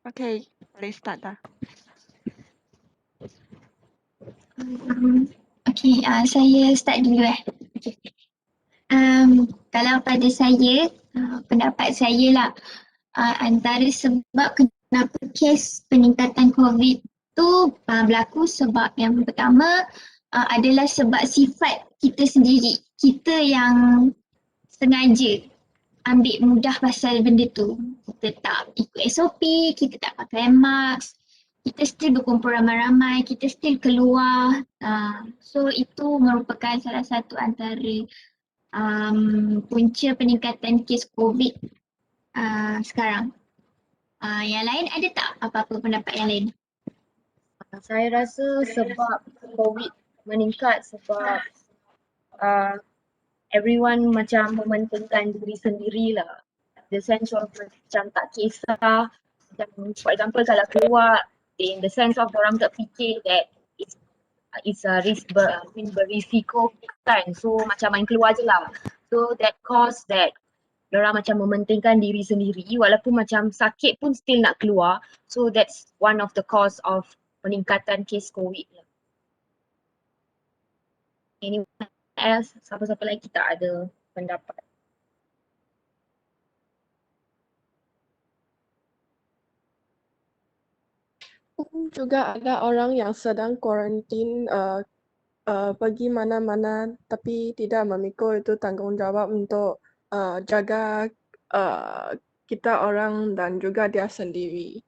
Okay, boleh start dah. Saya start dulu Okay. Kalau pada saya, pendapat saya lah, antara sebab kenapa kes peningkatan COVID tu berlaku, sebab yang pertama adalah sebab sifat kita sendiri. Kita yang sengaja ambil mudah pasal benda tu. Kita tak ikut SOP, kita tak pakai mask, kita still berkumpul ramai-ramai, kita still keluar. So itu merupakan salah satu antara punca peningkatan kes COVID sekarang. Yang lain ada tak apa-apa pendapat yang lain? Saya rasa sebab COVID meningkat sebab everyone macam mementingkan diri sendirilah. The sense of macam tak kisah. Macam for example kalau keluar, in the sense of orang tak fikir that it's a risk berisiko kan. So macam main keluar je lah. So that cause that orang macam mementingkan diri sendiri walaupun macam sakit pun still nak keluar. So that's one of the cause of peningkatan kes COVID lah. Anyone else? Siapa-siapa lagi tak ada pendapat? Juga ada orang yang sedang kuarantin pergi mana-mana tapi tidak memikul itu tanggungjawab untuk jaga kita orang dan juga dia sendiri.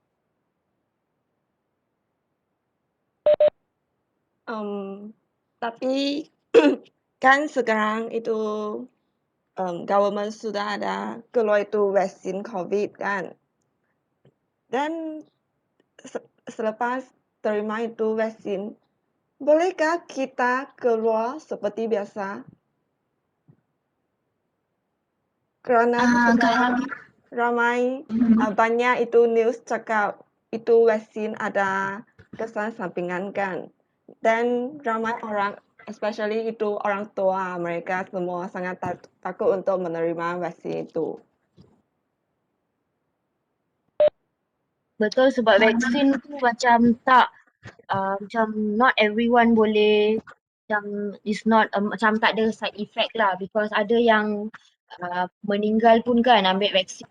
Tapi kan sekarang itu government sudah ada keluar itu vaksin COVID kan. Dan selepas terima itu vaksin, bolehkah kita keluar seperti biasa? Kerana sekarang ramai banyak itu news cakap itu vaksin ada kesan sampingan kan. Dan ramai orang, especially itu orang tua, mereka semua sangat takut untuk menerima vaksin itu. Betul, sebab vaksin tu macam tak macam not everyone boleh, macam is not macam tak ada side effect lah, because ada yang meninggal pun kan ambil vaksin.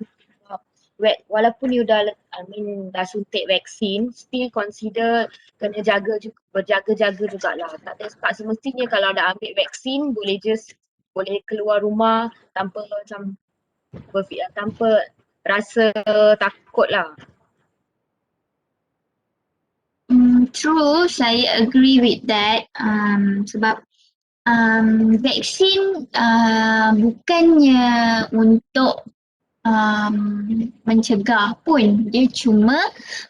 Walaupun you dah suntik vaksin, still consider kena berjaga-jaga jugalah. Tak semestinya kalau dah ambil vaksin boleh keluar rumah tanpa macam tanpa rasa takut lah. True, saya agree with that. Sebab vaksin bukannya untuk mencegah pun, dia cuma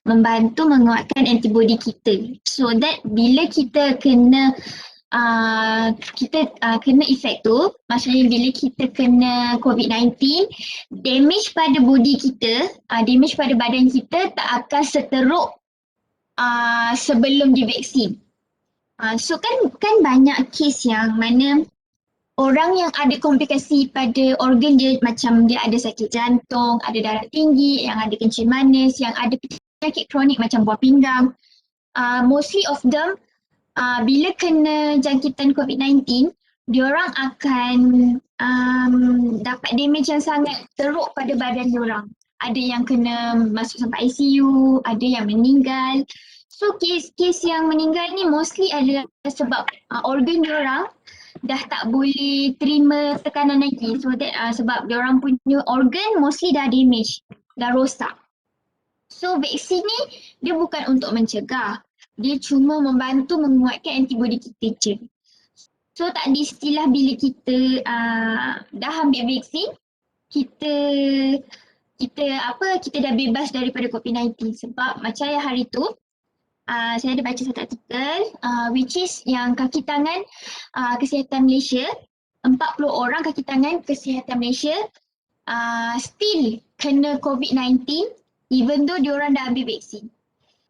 membantu menguatkan antibody kita. So that bila kita kena kena efek tu, maksudnya bila kita kena COVID-19, damage pada body kita, damage pada badan kita tak akan seteruk sebelum divaksin. So kan banyak kes yang mana orang yang ada komplikasi pada organ dia, macam dia ada sakit jantung, ada darah tinggi, yang ada kencing manis, yang ada penyakit kronik macam buah pinggang. Mostly of them bila kena jangkitan COVID-19, diorang akan dapat damage yang sangat teruk pada badan diorang. Ada yang kena masuk sampai ICU, ada yang meninggal. So kes-kes yang meninggal ni mostly adalah sebab organ diorang dah tak boleh terima tekanan lagi. So that sebab diorang punya organ mostly dah damage, dah rosak. So vaksin ni dia bukan untuk mencegah, dia cuma membantu menguatkan antibody kita je. So tak ada istilah bila kita dah ambil vaksin, kita dah bebas daripada COVID-19. Sebab macam yang hari tu, saya ada baca satu artikel which is yang kaki tangan Kesihatan Malaysia, 40 orang kaki tangan Kesihatan Malaysia still kena COVID-19 even though diorang dah ambil vaksin.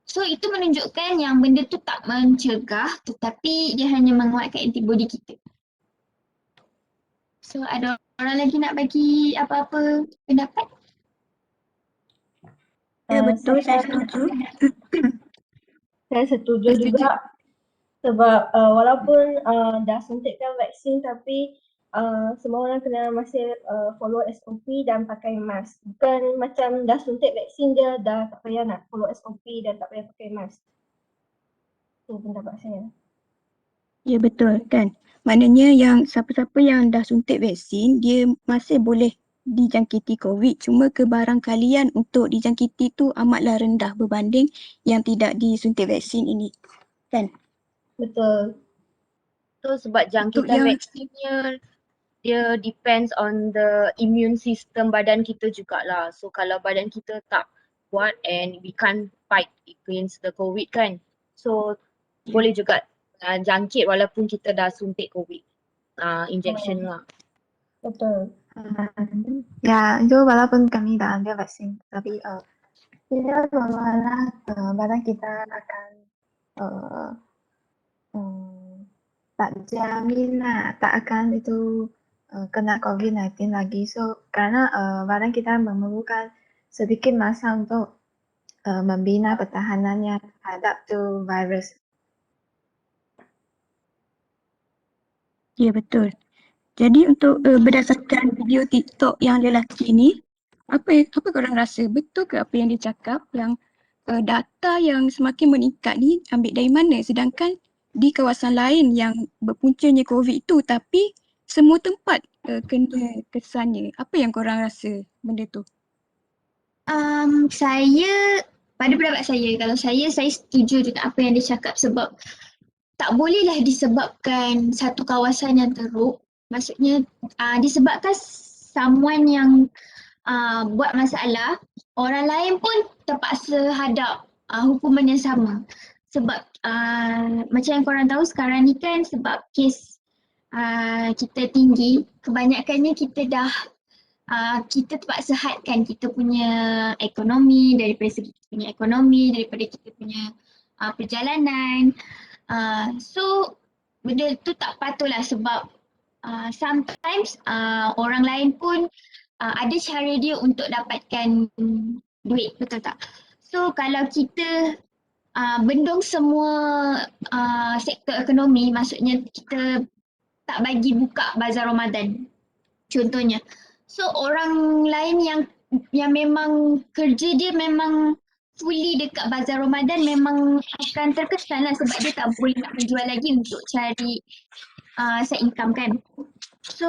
So itu menunjukkan yang benda tu tak mencegah tetapi dia hanya menguatkan antibody kita. So ada orang lagi nak bagi apa-apa pendapat? Ya betul, saya setuju. Saya setuju Saya setuju. juga sebab walaupun dah suntikkan vaksin tapi semua orang kena masih follow SOP dan pakai mask. Bukan macam dah suntik vaksin je dah tak payah nak follow SOP dan tak payah pakai mask. Itu pendapat saya. Ya betul kan. Maknanya yang siapa-siapa yang dah suntik vaksin, dia masih boleh dijangkiti COVID. Cuma kebarangkalian untuk dijangkiti tu amatlah rendah berbanding yang tidak disuntik vaksin ini. Kan? Betul. So sebab jangkitan yang- vaksinnya dia depends on the immune system badan kita jugalah. So kalau badan kita tak kuat and we can't fight against the COVID kan. So boleh juga jangkit walaupun kita dah suntik COVID injection lah. Betul. Ya, itu walaupun kami dah ambil vaksin, tapi tidak seolah-olah badan kita akan tak jamin lah, tak akan itu kena COVID-19 lagi. So, karena badan kita memerlukan sedikit masa untuk membina pertahanannya terhadap tu virus. Ya betul. Jadi untuk berdasarkan video TikTok yang lelaki ni, apa korang rasa? Betul ke apa yang dia cakap yang data yang semakin meningkat ni ambil dari mana? Sedangkan di kawasan lain yang berpuncanya COVID tu tapi semua tempat kena kesannya. Apa yang korang rasa benda tu? Saya, pada pendapat saya, kalau saya setuju dengan apa yang dia cakap sebab tak bolehlah disebabkan satu kawasan yang teruk. Maksudnya disebabkan someone yang buat masalah, orang lain pun terpaksa hadap hukuman yang sama. Sebab macam yang korang tahu sekarang ni kan sebab kes kita tinggi, kebanyakannya kita dah kita terpaksa hadkan kita punya ekonomi daripada segi kita punya ekonomi, daripada kita punya perjalanan. So benda tu tak patutlah sebab sometimes orang lain pun ada cara dia untuk dapatkan duit, betul tak? So kalau kita bendung semua sektor ekonomi, maksudnya kita tak bagi buka bazar Ramadan contohnya. So orang lain yang memang kerja dia memang fully dekat bazar Ramadan memang akan terkesan lah sebab dia tak boleh nak menjual lagi untuk cari side income kan. So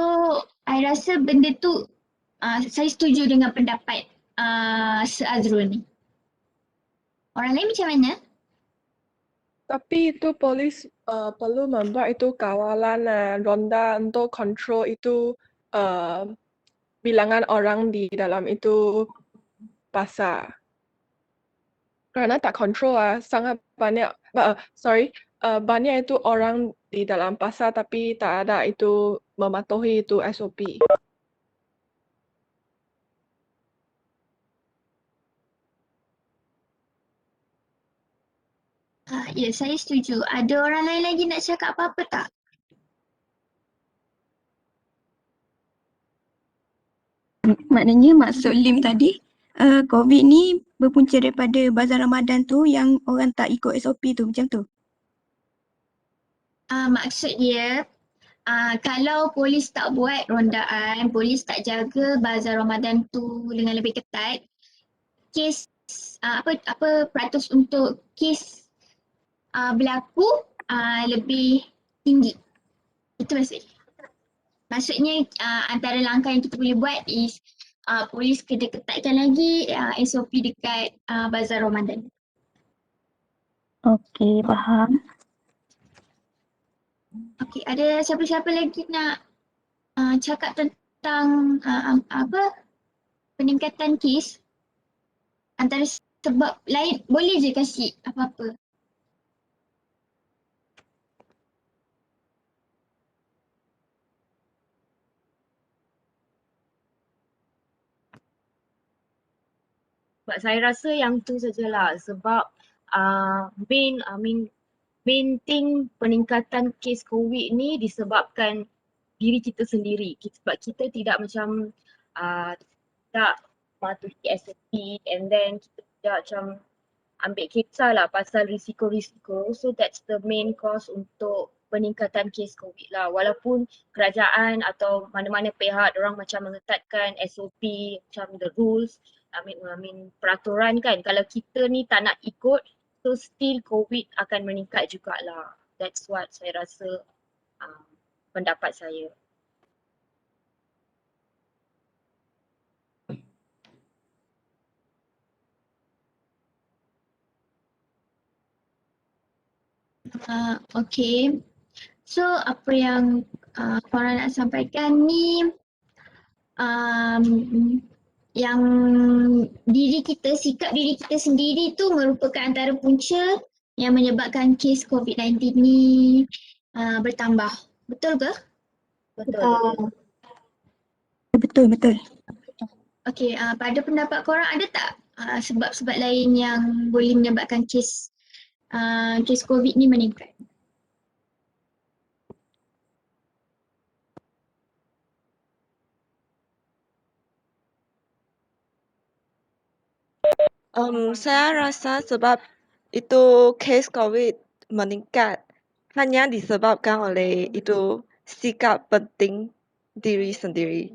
I rasa benda tu saya setuju dengan pendapat Azrul ni. Orang lain macam mana? Tapi itu polis perlu membuat itu kawalan ronda untuk kontrol itu bilangan orang di dalam itu pasar. Kerana tak kontrol sangat banyak, banyak itu orang di dalam pasar tapi tak ada itu mematuhi itu SOP. Ya, saya setuju. Ada orang lain lagi nak cakap apa-apa tak? Maknanya maksud Lim tadi, COVID ni berpunca daripada bazar Ramadan tu yang orang tak ikut SOP tu, macam tu? Maksud dia, kalau polis tak buat rondaan, polis tak jaga bazar Ramadan tu dengan lebih ketat, kes peratus untuk kes berlaku lebih tinggi. Itu maksudnya. Maksudnya antara langkah yang kita boleh buat is polis kena ketatkan lagi SOP dekat bazar Ramadan. Okey, faham. Okey, ada siapa-siapa lagi nak cakap tentang peningkatan kes? Antara sebab lain, boleh je kasih apa-apa. Sebab saya rasa yang tu sajalah sebab main thing peningkatan kes COVID ni disebabkan diri kita sendiri. Sebab kita tidak macam tak mematuhi SOP and then kita tidak macam ambil kisah lah pasal risiko-risiko. So that's the main cause untuk peningkatan kes COVID lah. Walaupun kerajaan atau mana-mana pihak orang macam mengetatkan SOP, macam the rules, I mean peraturan kan. Kalau kita ni tak nak ikut, so still COVID akan meningkat jugalah. That's what saya rasa pendapat saya. Okay. So apa yang korang nak sampaikan ni yang sikap diri kita sendiri tu merupakan antara punca yang menyebabkan kes COVID-19 ni bertambah. Betul ke? Betul. Betul. Okay, pada pendapat korang ada tak sebab-sebab lain yang boleh menyebabkan kes COVID ni meningkat? Saya rasa sebab itu kes COVID meningkat hanya disebabkan oleh itu sikap penting diri sendiri.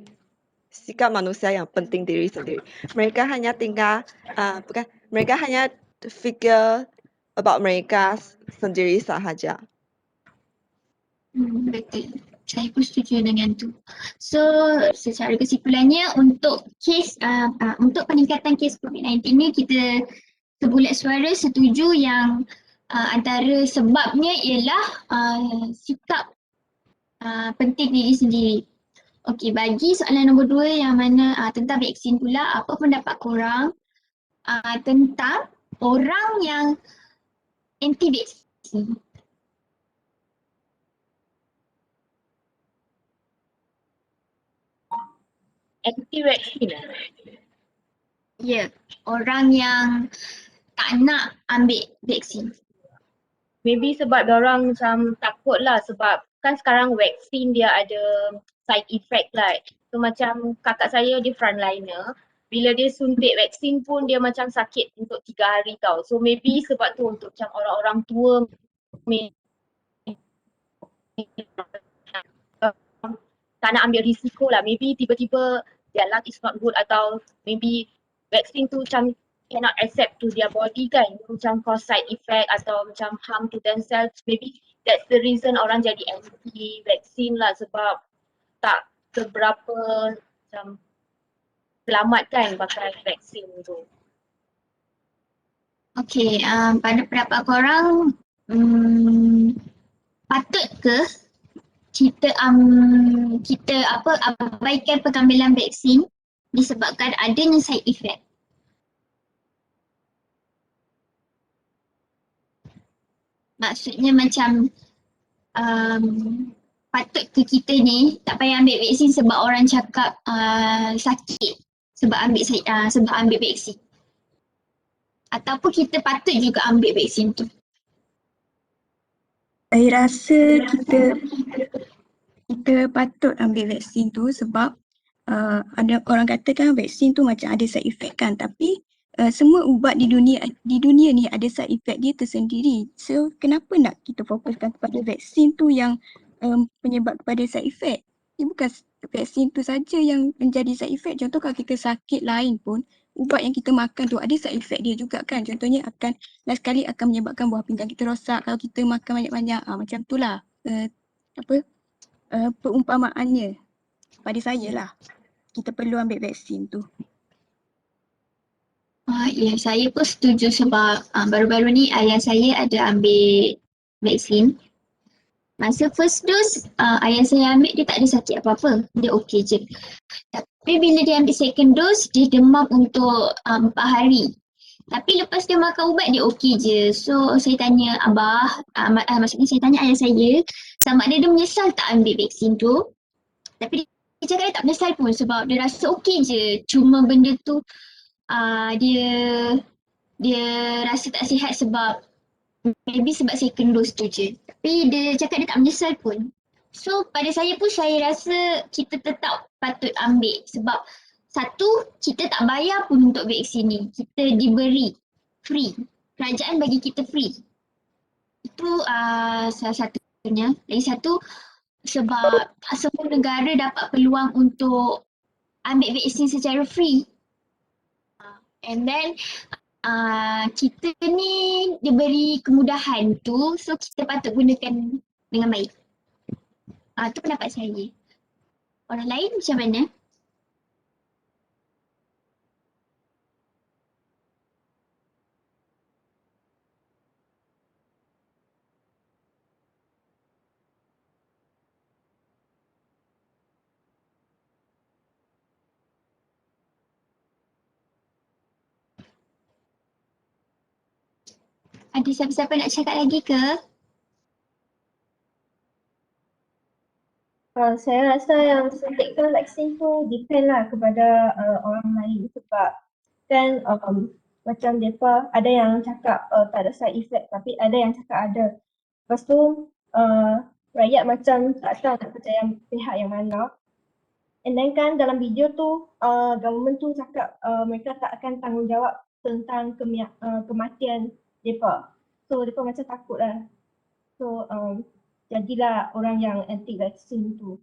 Sikap manusia yang penting diri sendiri. Mereka hanya mereka hanya fikir about mereka sendiri sahaja. Betul. Saya pun setuju dengan tu. So, secara kesimpulannya untuk untuk peningkatan kes COVID-19 ni kita sebulat suara setuju yang antara sebabnya ialah sikap penting diri sendiri. Okey, bagi soalan nombor 2 yang mana tentang vaksin pula, apa pendapat korang tentang orang yang anti vaksin? Anti-vaksin. Ya, orang yang tak nak ambil vaksin. Maybe sebab diorang macam takut lah sebab kan sekarang vaksin dia ada side effect lah. So macam kakak saya dia frontliner, bila dia suntik vaksin pun dia macam sakit untuk 3 hari tau. So maybe sebab tu untuk macam orang-orang tua tak nak ambil risiko lah. Maybe tiba-tiba their luck is not good atau maybe vaksin tu macam cannot accept to their body kan, macam cause side effect atau macam harm to themselves. Maybe that's the reason orang jadi anti vaksin lah sebab tak seberapa macam selamat kan pakai vaksin tu. Okay, pada pendapat korang patut ke kita abaikan pengambilan vaksin disebabkan adanya side effect? Maksudnya macam patut ke kita ni tak payah ambil vaksin sebab orang cakap sakit sebab ambil vaksin? Ataupun kita patut juga ambil vaksin tu? Saya rasa kita patut ambil vaksin tu sebab ada orang katakan vaksin tu macam ada side effect kan, tapi semua ubat di dunia ni ada side effect dia tersendiri. So kenapa nak kita fokuskan kepada vaksin tu yang penyebab kepada side effect? Dia bukan vaksin tu saja yang menjadi side effect. Contoh kalau kita sakit lain pun, ubat yang kita makan tu ada side effect dia juga kan. Contohnya last kali akan menyebabkan buah pinggang kita rosak kalau kita makan banyak-banyak. Macam tu lah perumpamaannya pada saya lah. Kita perlu ambil vaksin tu. Ya, saya pun setuju sebab baru-baru ni ayah saya ada ambil vaksin. Masa first dose ayah saya ambil dia tak ada sakit apa-apa, dia okey je. Tapi bila dia ambil second dose dia demam untuk 4 hari. Tapi lepas dia makan ubat dia okey je. So saya tanya abah, maksudnya saya tanya ayah saya sama ada dia menyesal tak ambil vaksin tu. Tapi dia cakap dia tak menyesal pun sebab dia rasa okey je. Cuma benda tu dia rasa tak sihat sebab maybe sebab second dose tu je. Tapi dia cakap dia tak menyesal pun. So pada saya pun saya rasa kita tetap patut ambil sebab Satu, kita tak bayar pun untuk vaksin ni. Kita diberi free. Kerajaan bagi kita free. Itu salah satunya. Lagi satu, sebab tak semua negara dapat peluang untuk ambil vaksin secara free. And then kita ni diberi kemudahan tu, so kita patut gunakan dengan baik. Itu pendapat saya. Orang lain macam mana? Ada siapa-siapa nak cakap lagi ke? Saya rasa yang suntikan vaksin tu depend lah kepada orang lain sebab kan macam mereka ada yang cakap tak ada side effect tapi ada yang cakap ada. Lepas tu rakyat macam tak tahu nak percaya pihak yang mana. And then kan dalam video tu government tu cakap mereka tak akan tanggungjawab tentang kematian mereka. So mereka macam takut lah. So jadilah orang yang anti vaksin tu.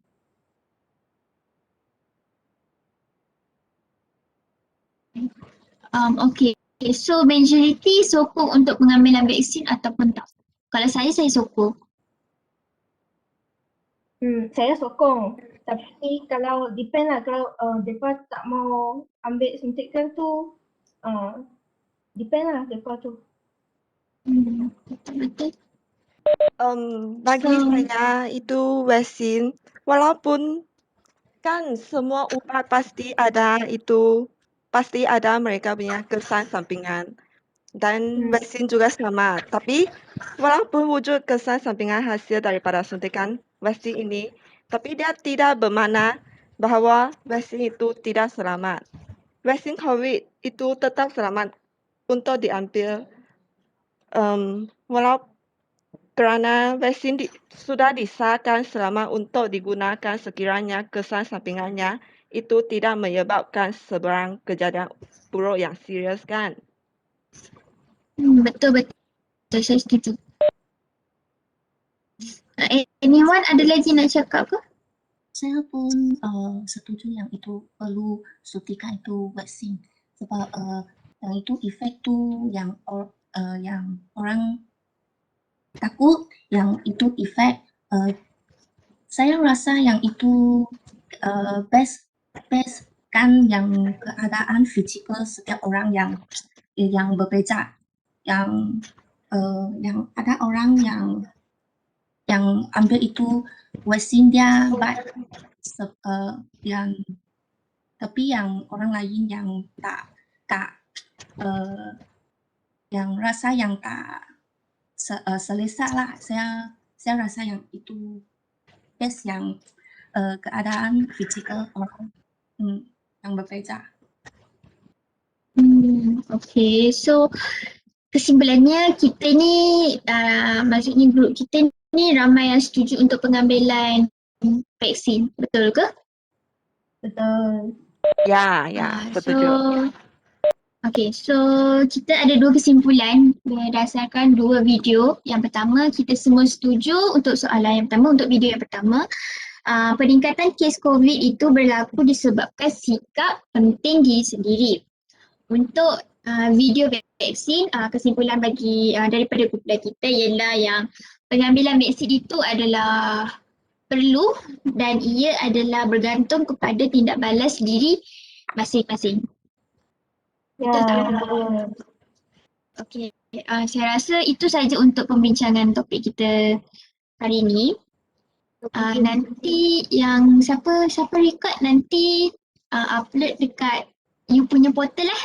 Okay. So majority sokong untuk pengambilan vaksin ataupun tak? Kalau saya sokong. Saya sokong. Tapi kalau depend lah, kalau mereka tak mau ambil suntikan tu, depend lah mereka tu. Betul-betul. Bagi saya itu vaksin, walaupun kan semua ubat pasti ada mereka punya kesan sampingan dan vaksin juga sama. Tapi walaupun wujud kesan sampingan hasil daripada suntikan vaksin ini, tapi dia tidak bermakna bahawa vaksin itu tidak selamat. Vaksin COVID itu tetap selamat untuk diambil walaupun kerana vaksin sudah disahkan selamat untuk digunakan sekiranya kesan sampingannya itu tidak menyebabkan sebarang kejadian buruk yang serius kan. Betul-betul. Saya setuju. Anyone ada lagi nak cakap ke? Saya pun setuju yang itu perlu suntikan itu vaksin sebab yang itu efek tu yang orang takut yang itu efek. Saya rasa yang itu best kan yang keadaan fizikal setiap orang yang berbeza, yang ada orang yang ambil itu vaksin dia baik, tapi yang orang lain yang tak yang rasa yang tak selesa lah. Saya rasa yang itu best yang keadaan fizikal orang yang berbeza. Okay, so kesimpulannya kita ni maksudnya grup kita ni ramai yang setuju untuk pengambilan vaksin, betul ke? Betul. Ya, setuju. Okay, so kita ada dua kesimpulan berdasarkan dua video. Yang pertama, kita semua setuju untuk soalan yang pertama, untuk video yang pertama. Peningkatan kes COVID itu berlaku disebabkan sikap penting diri sendiri. Untuk video vaksin, kesimpulan bagi daripada kumpulan kita ialah yang pengambilan vaksin itu adalah perlu dan ia adalah bergantung kepada tindak balas diri masing-masing. Betul tak? Okay, saya rasa itu saja untuk pembincangan topik kita hari ini. Nanti yang siapa record nanti upload dekat you punya portal lah.